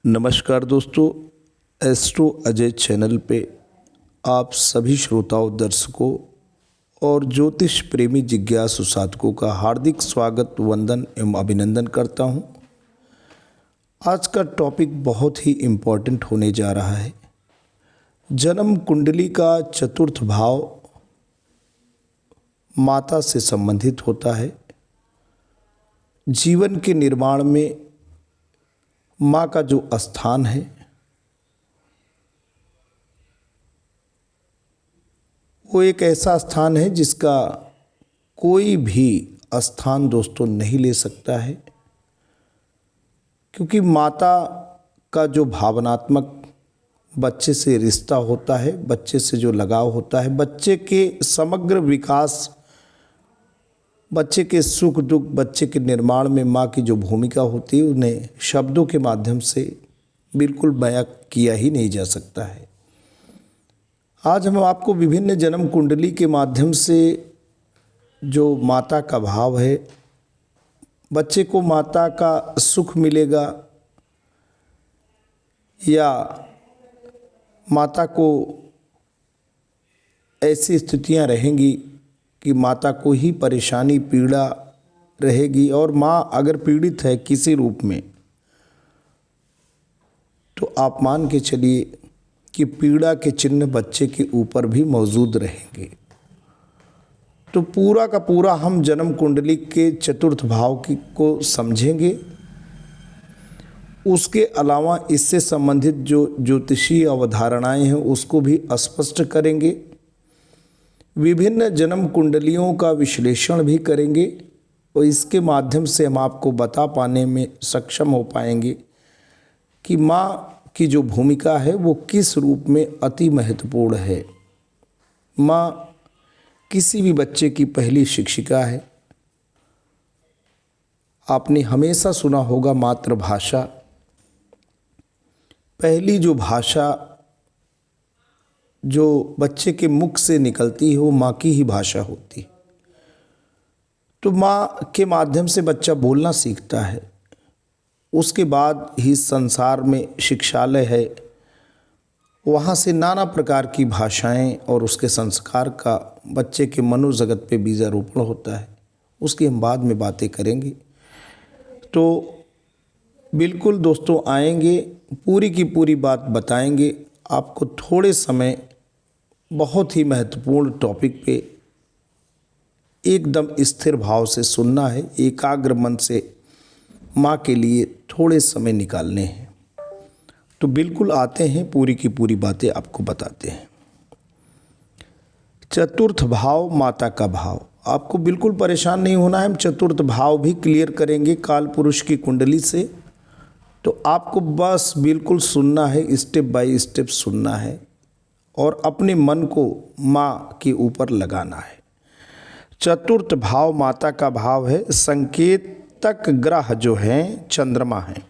नमस्कार दोस्तों, astro Ajay channel पे आप सभी श्रोताओं, दर्शकों और ज्योतिष प्रेमी जिज्ञासु साधकों का हार्दिक स्वागत, वंदन एवं अभिनंदन करता हूं। आज का टॉपिक बहुत ही इम्पोर्टेंट होने जा रहा है। जन्म कुंडली का चतुर्थ भाव माता से संबंधित होता है। जीवन के निर्माण में माँ का जो स्थान है वो एक ऐसा स्थान है जिसका कोई भी स्थान दोस्तों नहीं ले सकता है, क्योंकि माता का जो भावनात्मक बच्चे से रिश्ता होता है, बच्चे से जो लगाव होता है, बच्चे के समग्र विकास, बच्चे के सुख दुख, बच्चे के निर्माण में माँ की जो भूमिका होती है उन्हें शब्दों के माध्यम से बिल्कुल बयां किया ही नहीं जा सकता है। आज हम आपको विभिन्न जन्म कुंडली के माध्यम से जो माता का भाव है, बच्चे को माता का सुख मिलेगा या माता को ऐसी स्थितियां रहेंगी कि माता को ही परेशानी पीड़ा रहेगी, और माँ अगर पीड़ित है किसी रूप में तो आप मान के चलिए कि पीड़ा के चिन्ह बच्चे के ऊपर भी मौजूद रहेंगे। तो पूरा का पूरा हम जन्म कुंडली के चतुर्थ भाव को समझेंगे। उसके अलावा इससे संबंधित जो ज्योतिषीय अवधारणाएं हैं उसको भी स्पष्ट करेंगे। विभिन्न जन्म कुंडलियों का विश्लेषण भी करेंगे और इसके माध्यम से हम आपको बता पाने में सक्षम हो पाएंगे कि माँ की जो भूमिका है वो किस रूप में अति महत्वपूर्ण है। माँ किसी भी बच्चे की पहली शिक्षिका है। आपने हमेशा सुना होगा मातृभाषा, पहली जो भाषा जो बच्चे के मुख से निकलती है वो माँ की ही भाषा होती है। तो माँ के माध्यम से बच्चा बोलना सीखता है। उसके बाद ही संसार में शिक्षालय है, वहाँ से नाना प्रकार की भाषाएं और उसके संस्कार का बच्चे के मनोजगत पे बीजारोपण होता है। उसकी हम बाद में बातें करेंगे। तो बिल्कुल दोस्तों आएंगे, पूरी की पूरी बात बताएंगे आपको। थोड़े समय बहुत ही महत्वपूर्ण टॉपिक पे एकदम स्थिर भाव से सुनना है, एकाग्र मन से माँ के लिए थोड़े समय निकालने हैं। तो बिल्कुल आते हैं, पूरी की पूरी बातें आपको बताते हैं। चतुर्थ भाव माता का भाव, आपको बिल्कुल परेशान नहीं होना है। हम चतुर्थ भाव भी क्लियर करेंगे काल पुरुष की कुंडली से। तो आपको बस बिल्कुल सुनना है, स्टेप बाय स्टेप सुनना है और अपने मन को माँ के ऊपर लगाना है। चतुर्थ भाव माता का भाव है। संकेतक ग्रह जो हैं चंद्रमा हैं।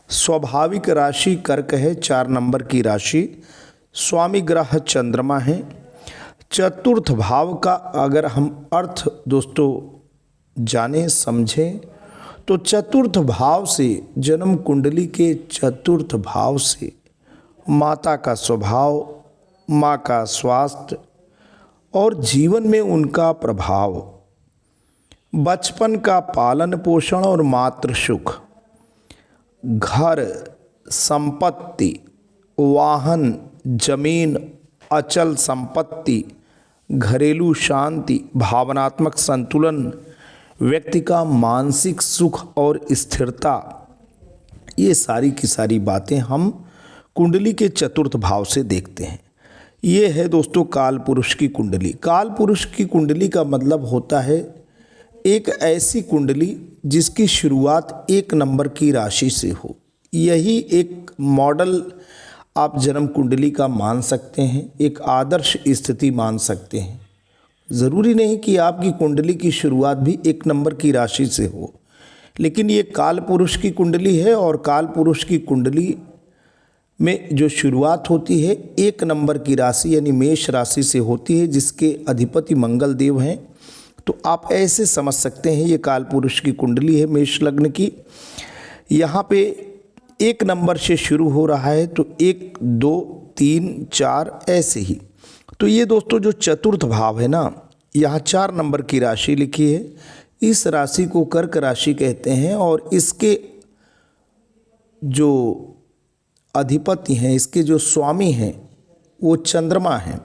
स्वाभाविक राशि कर्क है, 4 नंबर की राशि। स्वामी ग्रह चंद्रमा है। चतुर्थ भाव का अगर हम अर्थ दोस्तों जानें समझें तो चतुर्थ भाव से, जन्म कुंडली के चतुर्थ भाव से माता का स्वभाव, माँ का स्वास्थ्य और जीवन में उनका प्रभाव, बचपन का पालन पोषण और मातृ सुख, घर, संपत्ति, वाहन, जमीन, अचल संपत्ति, घरेलू शांति, भावनात्मक संतुलन, व्यक्ति का मानसिक सुख और स्थिरता, ये सारी की सारी बातें हम कुंडली के चतुर्थ भाव से देखते हैं। ये है दोस्तों काल पुरुष की कुंडली। काल पुरुष की कुंडली का मतलब होता है एक ऐसी कुंडली जिसकी शुरुआत 1 नंबर की राशि से हो। यही एक मॉडल आप जन्म कुंडली का मान सकते हैं, एक आदर्श स्थिति मान सकते हैं। ज़रूरी नहीं कि आपकी कुंडली की शुरुआत भी 1 नंबर की राशि से हो, लेकिन ये काल पुरुष की कुंडली है और काल पुरुष की कुंडली में जो शुरुआत होती है 1 नंबर की राशि यानी मेष राशि से होती है, जिसके अधिपति मंगल देव हैं। तो आप ऐसे समझ सकते हैं ये काल पुरुष की कुंडली है मेष लग्न की। यहाँ पे 1 नंबर से शुरू हो रहा है तो 1 2 3 4 ऐसे ही। तो ये दोस्तों जो चतुर्थ भाव है ना, यहाँ 4 नंबर की राशि लिखी है। इस राशि को कर्क राशि कहते हैं और इसके जो अधिपति हैं, इसके जो स्वामी हैं वो चंद्रमा हैं।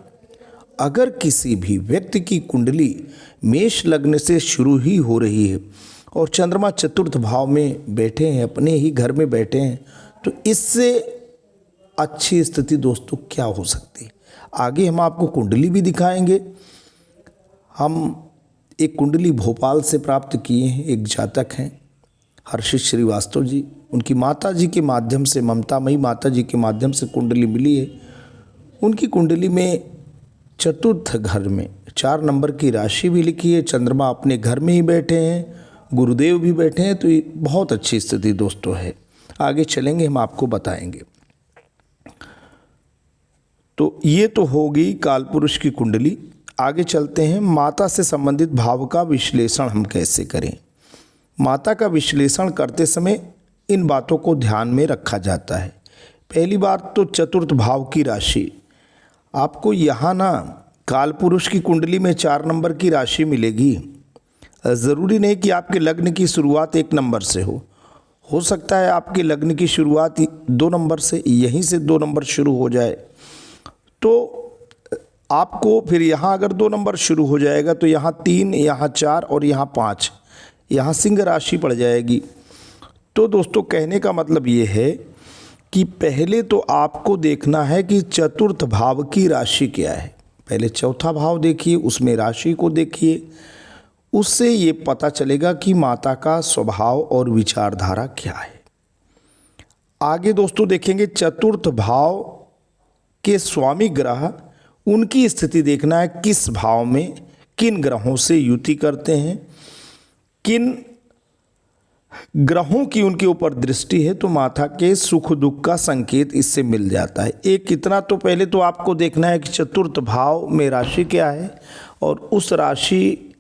अगर किसी भी व्यक्ति की कुंडली मेष लग्न से शुरू ही हो रही है और चंद्रमा चतुर्थ भाव में बैठे हैं, अपने ही घर में बैठे हैं, तो इससे अच्छी स्थिति दोस्तों क्या हो सकती है। आगे हम आपको कुंडली भी दिखाएंगे। हम एक कुंडली भोपाल से प्राप्त किए हैं। एक जातक हैं हर्षित श्रीवास्तव जी, उनकी माता जी के माध्यम से, ममतामयी माता जी के माध्यम से कुंडली मिली है। उनकी कुंडली में चतुर्थ घर में 4 नंबर की राशि भी लिखी है। चंद्रमा अपने घर में ही बैठे हैं, गुरुदेव भी बैठे हैं, तो ये बहुत अच्छी स्थिति दोस्तों है। आगे चलेंगे, हम आपको बताएंगे। तो ये तो हो गई कालपुरुष की कुंडली। आगे चलते हैं, माता से संबंधित भाव का विश्लेषण हम कैसे करें। माता का विश्लेषण करते समय इन बातों को ध्यान में रखा जाता है। पहली बात तो चतुर्थ भाव की राशि। आपको यहाँ ना कालपुरुष की कुंडली में 4 नंबर की राशि मिलेगी। ज़रूरी नहीं कि आपके लग्न की शुरुआत 1 नंबर से हो सकता है आपके लग्न की शुरुआत 2 नंबर से, यहीं से 2 नंबर शुरू हो जाए। तो आपको फिर यहाँ अगर 2 नंबर शुरू हो जाएगा तो यहाँ 3, यहाँ 4 और यहाँ 5, यहाँ सिंह राशि पड़ जाएगी। तो दोस्तों कहने का मतलब ये है कि पहले तो आपको देखना है कि चतुर्थ भाव की राशि क्या है। पहले चौथा भाव देखिए, उसमें राशि को देखिए, उससे ये पता चलेगा कि माता का स्वभाव और विचारधारा क्या है। आगे दोस्तों देखेंगे चतुर्थ भाव के स्वामी ग्रह, उनकी स्थिति देखना है, किस भाव में किन ग्रहों से युति करते हैं, किन ग्रहों की उनके ऊपर दृष्टि है, तो माता के सुख दुख का संकेत इससे मिल जाता है। एक इतना तो पहले तो आपको देखना है कि चतुर्थ भाव में राशि क्या है और उस राशि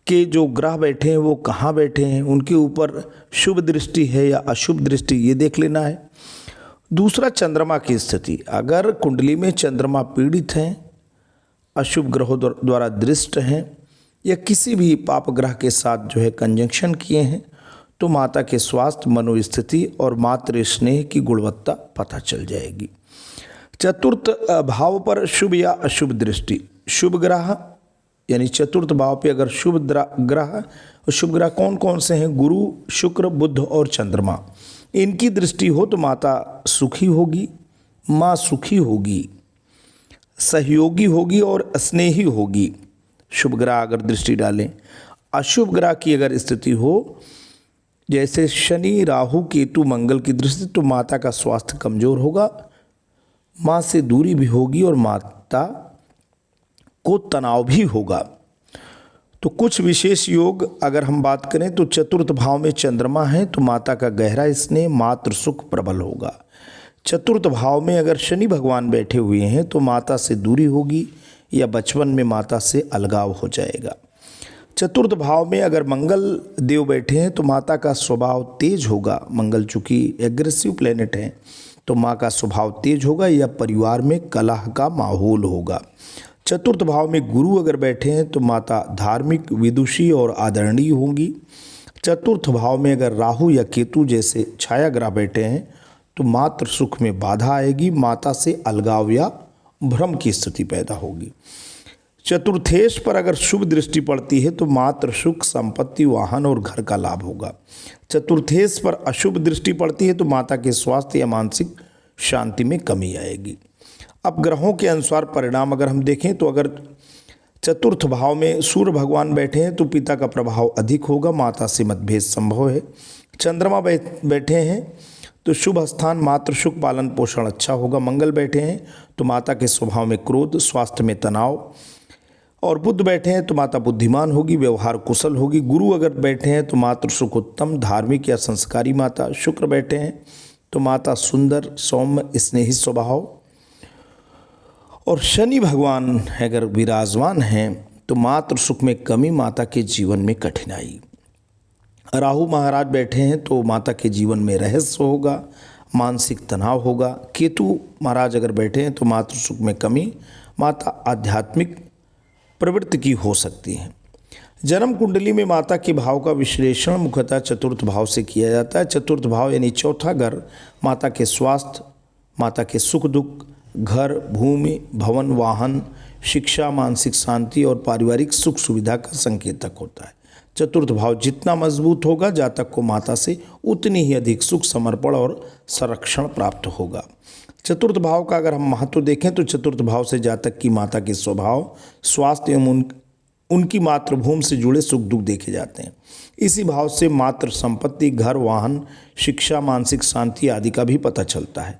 के जो ग्रह बैठे हैं वो कहाँ बैठे हैं, उनके ऊपर शुभ दृष्टि है या अशुभ दृष्टि, ये देख लेना है। दूसरा चंद्रमा की स्थिति। अगर कुंडली में चंद्रमा पीड़ित हैं, अशुभ ग्रहों द्वारा दृष्ट हैं या किसी भी पाप ग्रह के साथ जो है कंजंक्शन किए हैं, तो माता के स्वास्थ्य, मनोस्थिति और मातृ स्नेह की गुणवत्ता पता चल जाएगी। चतुर्थ भाव पर शुभ या अशुभ दृष्टि। शुभ ग्रह यानी चतुर्थ भाव पे अगर शुभ ग्रह, और शुभ ग्रह कौन कौन से हैं, गुरु, शुक्र, बुध और चंद्रमा, इनकी दृष्टि हो तो माता सुखी होगी, माँ सुखी होगी, सहयोगी होगी और स्नेही होगी। शुभ ग्रह अगर दृष्टि डालें। अशुभ ग्रह की अगर स्थिति हो, जैसे शनि, राहु, केतु, मंगल की दृष्टि, तो माता का स्वास्थ्य कमजोर होगा, माँ से दूरी भी होगी और माता को तनाव भी होगा। तो कुछ विशेष योग अगर हम बात करें तो चतुर्थ भाव में चंद्रमा है तो माता का गहरा स्नेह, मातृ सुख प्रबल होगा। चतुर्थ भाव में अगर शनि भगवान बैठे हुए हैं तो माता से दूरी होगी या बचपन में माता से अलगाव हो जाएगा। चतुर्थ भाव में अगर मंगल देव बैठे हैं तो माता का स्वभाव तेज होगा। मंगल चूँकि एग्रेसिव प्लेनेट है तो माँ का स्वभाव तेज होगा या परिवार में कलह का माहौल होगा। चतुर्थ भाव में गुरु अगर बैठे हैं तो माता धार्मिक, विदुषी और आदरणीय होंगी। चतुर्थ भाव में अगर राहु या केतु जैसे छाया ग्रह बैठे हैं तो मातृ सुख में बाधा आएगी, माता से अलगाव या भ्रम की स्थिति पैदा होगी। चतुर्थेश पर अगर शुभ दृष्टि पड़ती है तो मातृ सुख, संपत्ति, वाहन और घर का लाभ होगा। चतुर्थेश पर अशुभ दृष्टि पड़ती है तो माता के स्वास्थ्य या मानसिक शांति में कमी आएगी। अब ग्रहों के अनुसार परिणाम अगर हम देखें तो अगर चतुर्थ भाव में सूर्य भगवान बैठे हैं तो पिता का प्रभाव अधिक होगा, माता से मतभेद संभव है। चंद्रमा बैठे हैं तो शुभ स्थान, मातृ सुख, पालन पोषण अच्छा होगा। मंगल बैठे हैं तो माता के स्वभाव में क्रोध, स्वास्थ्य में तनाव। और बुध बैठे हैं तो माता बुद्धिमान होगी, व्यवहार कुशल होगी। गुरु अगर बैठे हैं तो मातृ सुख उत्तम, धार्मिक या संस्कारी माता। शुक्र बैठे हैं तो माता सुंदर, सौम्य, स्नेही स्वभाव। और शनि भगवान अगर विराजमान हैं तो मातृ सुख में कमी, माता के जीवन में कठिनाई। राहु महाराज बैठे हैं तो माता के जीवन में रहस्य होगा, मानसिक तनाव होगा। केतु महाराज अगर बैठे हैं तो मातृ सुख में कमी, माता आध्यात्मिक प्रवृत्ति की हो सकती है। जन्म कुंडली में माता के भाव का विश्लेषण मुख्यतः चतुर्थ भाव से किया जाता है। चतुर्थ भाव यानी चौथा घर माता के स्वास्थ्य, माता के सुख दुख, घर, भूमि, भवन, वाहन, शिक्षा, मानसिक शांति और पारिवारिक सुख सुविधा का संकेतक होता है। चतुर्थ भाव जितना मजबूत होगा, जातक को माता से उतनी ही अधिक सुख, समर्पण और संरक्षण प्राप्त होगा। चतुर्थ भाव का अगर हम महत्व देखें तो चतुर्थ भाव से जातक की माता के स्वभाव, स्वास्थ्य एवं उनकी मातृभूमि से जुड़े सुख दुख देखे जाते हैं। इसी भाव से मातृ संपत्ति, घर, वाहन, शिक्षा, मानसिक शांति आदि का भी पता चलता है।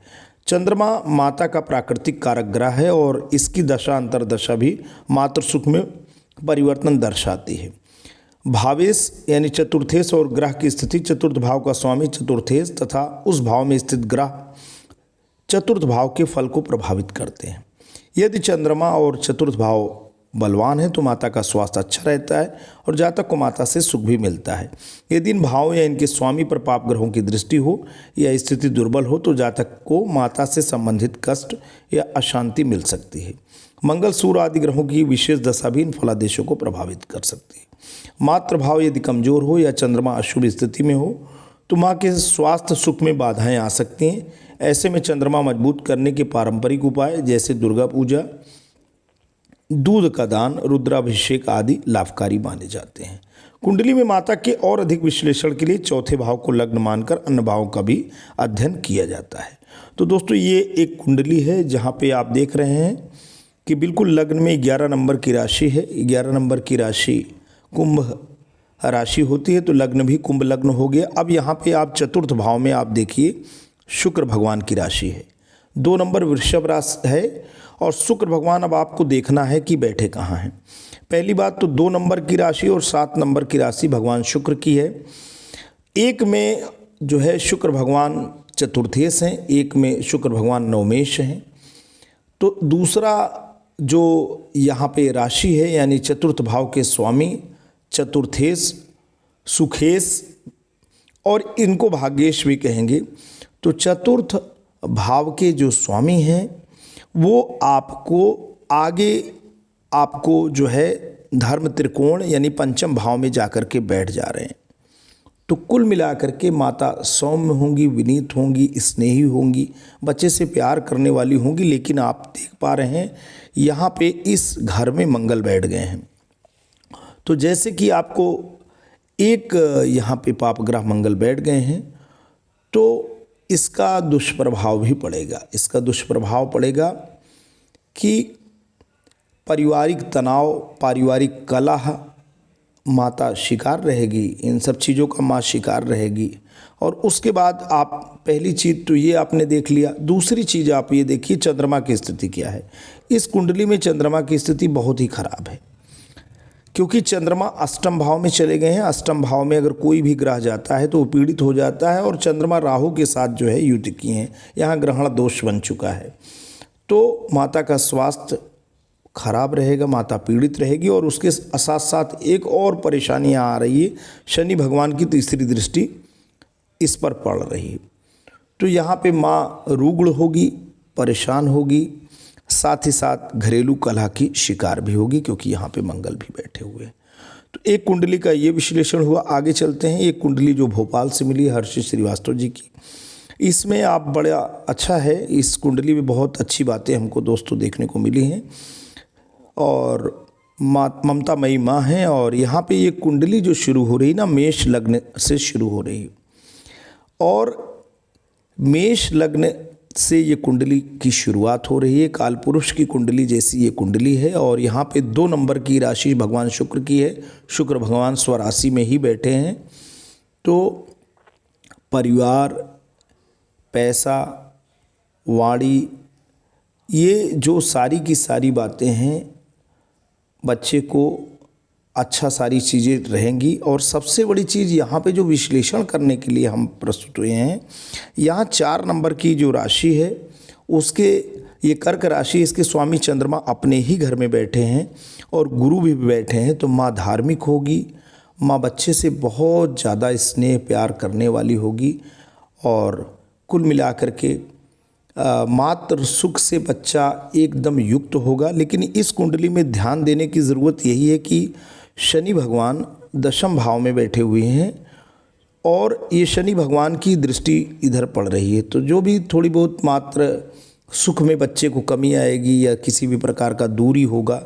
चंद्रमा माता का प्राकृतिक कारक ग्रह है और इसकी दशा अंतर्दशा भी मातृ सुख में परिवर्तन दर्शाती है। भावेश यानी चतुर्थेश और ग्रह की स्थिति, चतुर्थ भाव का स्वामी चतुर्थेश तथा उस भाव में स्थित ग्रह चतुर्थ भाव के फल को प्रभावित करते हैं। यदि चंद्रमा और चतुर्थ भाव बलवान है तो माता का स्वास्थ्य अच्छा रहता है और जातक को माता से सुख भी मिलता है। यदि इन भावों या इनके स्वामी पर पाप ग्रहों की दृष्टि हो या स्थिति दुर्बल हो तो जातक को माता से संबंधित कष्ट या अशांति मिल सकती है। मंगल, सूर्य आदि ग्रहों की विशेष दशा भी इन फलादेशों को प्रभावित कर सकती है। मातृभाव यदि कमजोर हो या चंद्रमा अशुभ स्थिति में हो तो माँ के स्वास्थ्य सुख में बाधाएं आ सकती हैं। ऐसे में चंद्रमा मजबूत करने के पारंपरिक उपाय जैसे दुर्गा पूजा, दूध का दान, रुद्राभिषेक आदि लाभकारी माने जाते हैं। कुंडली में माता के और अधिक विश्लेषण के लिए चौथे भाव को लग्न मानकर अन्य भावों का भी अध्ययन किया जाता है। तो दोस्तों ये एक कुंडली है जहाँ पे आप देख रहे हैं कि बिल्कुल लग्न में 11 नंबर की राशि है। 11 नंबर की राशि कुंभ राशि होती है तो लग्न भी कुंभ लग्न हो गया। अब यहाँ पे आप चतुर्थ भाव में आप देखिए शुक्र भगवान की राशि है, 2 नंबर वृषभ राशि है और शुक्र भगवान अब आपको देखना है कि बैठे कहाँ हैं। पहली बात तो 2 नंबर की राशि और 7 नंबर की राशि भगवान शुक्र की है। एक में जो है शुक्र भगवान चतुर्थेश हैं, एक में शुक्र भगवान नवमेश हैं। तो दूसरा जो यहाँ पे राशि है यानी चतुर्थ भाव के स्वामी चतुर्थेश, सुखेश और इनको भाग्येश भी कहेंगे। तो चतुर्थ भाव के जो स्वामी हैं वो आपको जो है धर्म त्रिकोण यानी पंचम भाव में जाकर के बैठ जा रहे हैं। तो कुल मिलाकर के माता सौम्य होंगी, विनीत होंगी, स्नेही होंगी, बच्चे से प्यार करने वाली होंगी। लेकिन आप देख पा रहे हैं यहाँ पे इस घर में मंगल बैठ गए हैं। तो जैसे कि आपको एक यहाँ पे पाप ग्रह मंगल बैठ गए हैं तो इसका दुष्प्रभाव भी पड़ेगा। इसका दुष्प्रभाव पड़ेगा कि पारिवारिक तनाव, पारिवारिक कलह, माता शिकार रहेगी, इन सब चीज़ों का माँ शिकार रहेगी। और उसके बाद आप पहली चीज़ तो ये आपने देख लिया। दूसरी चीज़ आप ये देखिए चंद्रमा की स्थिति क्या है। इस कुंडली में चंद्रमा की स्थिति बहुत ही खराब है क्योंकि चंद्रमा अष्टम भाव में चले गए हैं। अष्टम भाव में अगर कोई भी ग्रह जाता है तो वो पीड़ित हो जाता है और चंद्रमा राहु के साथ जो है युति किए हैं, यहाँ ग्रहण दोष बन चुका है। तो माता का स्वास्थ्य खराब रहेगा, माता पीड़ित रहेगी और उसके साथ साथ एक और परेशानी यहाँ आ रही है, शनि भगवान की तीसरी दृष्टि इस पर पड़ रही है। तो यहाँ पे माँ रुग्ण होगी, परेशान होगी, साथ ही साथ घरेलू कलह की शिकार भी होगी क्योंकि यहाँ पे मंगल भी बैठे हुए हैं। तो एक कुंडली का ये विश्लेषण हुआ। आगे चलते हैं। एक कुंडली जो भोपाल से मिली हर्षित श्रीवास्तव जी की, इसमें आप बड़ा अच्छा है। इस कुंडली में बहुत अच्छी बातें हमको दोस्तों देखने को मिली हैं और ममतामयी माँ हैं। और यहाँ पे ये कुंडली जो शुरू हो रही ना, मेष लग्न से शुरू हो रही और मेष लग्न से ये कुंडली की शुरुआत हो रही है। काल पुरुष की कुंडली जैसी ये कुंडली है और यहाँ पे 2 नंबर की राशि भगवान शुक्र की है। शुक्र भगवान स्वराशि में ही बैठे हैं। तो परिवार, पैसा, वाणी, ये जो सारी की सारी बातें हैं, बच्चे को अच्छा सारी चीज़ें रहेंगी। और सबसे बड़ी चीज़ यहाँ पे जो विश्लेषण करने के लिए हम प्रस्तुत हुए हैं, यहाँ 4 नंबर की जो राशि है उसके, ये कर्क राशि, इसके स्वामी चंद्रमा अपने ही घर में बैठे हैं और गुरु भी बैठे हैं। तो माँ धार्मिक होगी, माँ बच्चे से बहुत ज़्यादा स्नेह प्यार करने वाली होगी और कुल मिलाकर के मात्र सुख से बच्चा एकदम युक्त होगा। लेकिन इस कुंडली में ध्यान देने की ज़रूरत यही है कि शनि भगवान दशम भाव में बैठे हुए हैं और ये शनि भगवान की दृष्टि इधर पड़ रही है। तो जो भी थोड़ी बहुत मात्र सुख में बच्चे को कमी आएगी या किसी भी प्रकार का दूरी होगा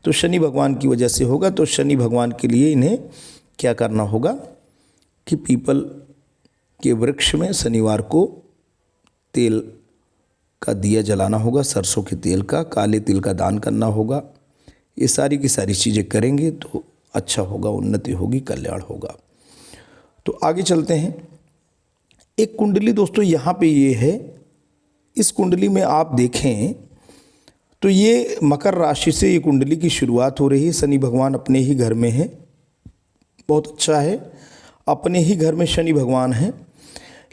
तो शनि भगवान की वजह से होगा। तो शनि भगवान के लिए इन्हें क्या करना होगा कि पीपल के वृक्ष में शनिवार को तेल का दिया जलाना होगा, सरसों के तेल का, काले तिल का दान करना होगा। ये सारी की सारी चीज़ें करेंगे तो अच्छा होगा, उन्नति होगी, कल्याण होगा। तो आगे चलते हैं। एक कुंडली दोस्तों यहाँ पे ये है, इस कुंडली में आप देखें तो ये मकर राशि से ये कुंडली की शुरुआत हो रही है। शनि भगवान अपने ही घर में है, बहुत अच्छा है, अपने ही घर में शनि भगवान हैं।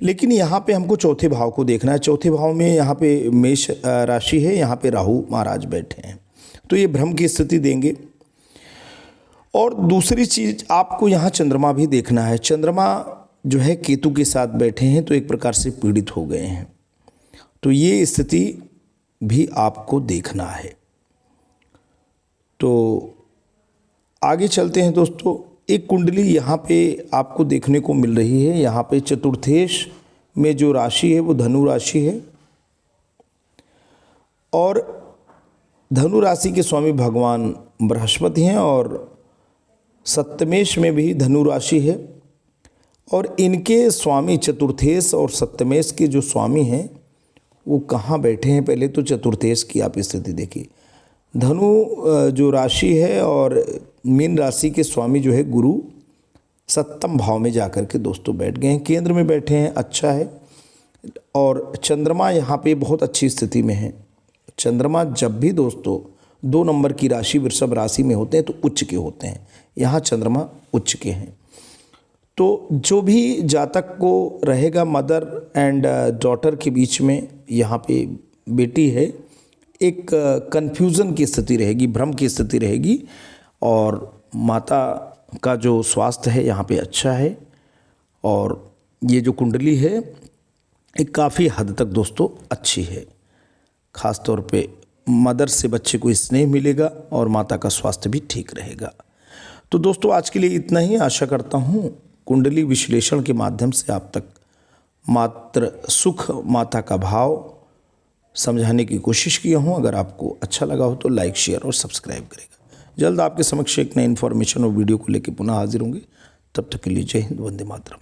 लेकिन यहाँ पे हमको चौथे भाव को देखना है। चौथे भाव में यहाँ पे मेष राशि है, यहाँ पे राहु महाराज बैठे हैं, तो ये भ्रम की स्थिति देंगे। और दूसरी चीज़ आपको यहाँ चंद्रमा भी देखना है। चंद्रमा जो है केतु के साथ बैठे हैं तो एक प्रकार से पीड़ित हो गए हैं, तो ये स्थिति भी आपको देखना है। तो आगे चलते हैं दोस्तों। एक कुंडली यहाँ पे आपको देखने को मिल रही है। यहाँ पे चतुर्थेश में जो राशि है वो धनु राशि है और धनु राशि के स्वामी भगवान बृहस्पति हैं और सप्तमेश में भी धनु राशि है और इनके स्वामी चतुर्थेश और सप्तमेश के जो स्वामी हैं वो कहाँ बैठे हैं। पहले तो चतुर्थेश की आप स्थिति देखिए। धनु जो राशि है और मीन राशि के स्वामी जो है गुरु सप्तम भाव में जाकर के दोस्तों बैठ गए हैं, केंद्र में बैठे हैं, अच्छा है। और चंद्रमा यहाँ पे बहुत अच्छी स्थिति में है। चंद्रमा जब भी दोस्तों 2 नंबर की राशि वृषभ राशि में होते हैं तो उच्च के होते हैं, यहाँ चंद्रमा उच्च के हैं। तो जो भी जातक को रहेगा मदर एंड डॉटर के बीच में यहाँ पे बेटी है, एक कन्फ्यूज़न की स्थिति रहेगी, भ्रम की स्थिति रहेगी। और माता का जो स्वास्थ्य है यहाँ पे अच्छा है और ये जो कुंडली है एक काफ़ी हद तक दोस्तों अच्छी है। ख़ास तौर पे मदर से बच्चे को स्नेह मिलेगा और माता का स्वास्थ्य भी ठीक रहेगा। तो दोस्तों आज के लिए इतना ही। आशा करता हूँ कुंडली विश्लेषण के माध्यम से आप तक मात्र सुख माता का भाव समझाने की कोशिश किया हूँ। अगर आपको अच्छा लगा हो तो लाइक, शेयर और सब्सक्राइब करेगा। जल्द आपके समक्ष एक नई इन्फॉर्मेशन और वीडियो को लेकर पुनः हाजिर होंगे। तब तक के लिए जय हिंद, वंदे मातरम।